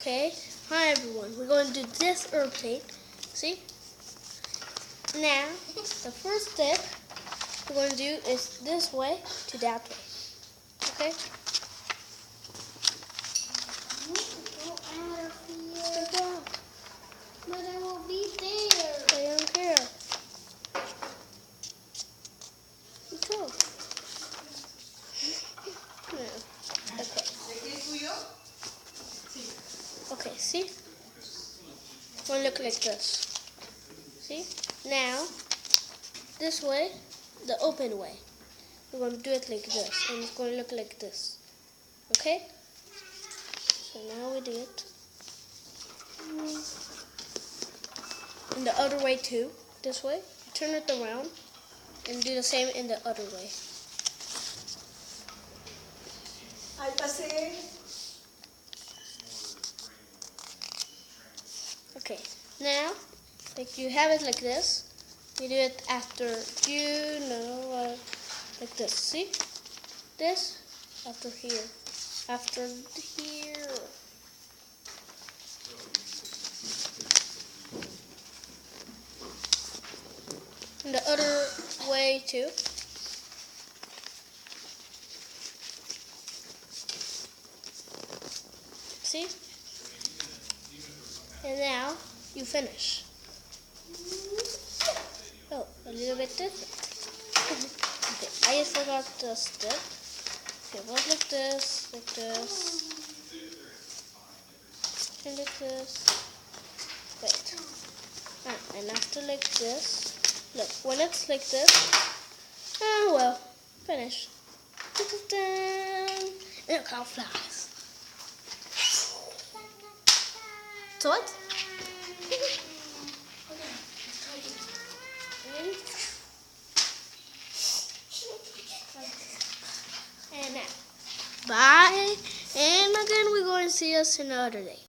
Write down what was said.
Okay, hi everyone. We're going to do this airplane. See? Now, the first step we're going to do is this way to that way. Okay? Go out of here. But I will be there. I don't care. Control. No. Okay. Okay, see? It's going to look like this. See? Now, this way, the open way. We're going to do it like this, and it's going to look like this. Okay? So now we do it. And the other way too. This way. Turn it around, and do the same in the other way. Okay, now, like you have it like this, you do it after, like this, see? This, after here, after here. And the other way too. See? And now you finish. Oh, a little bit different. Okay, I just forgot the step. Okay, it was like this, and like this. Wait. And after like this. Look, when it's like this, well, finish. And look how it flies. So what? And now, bye. And again, we're going to see us another day.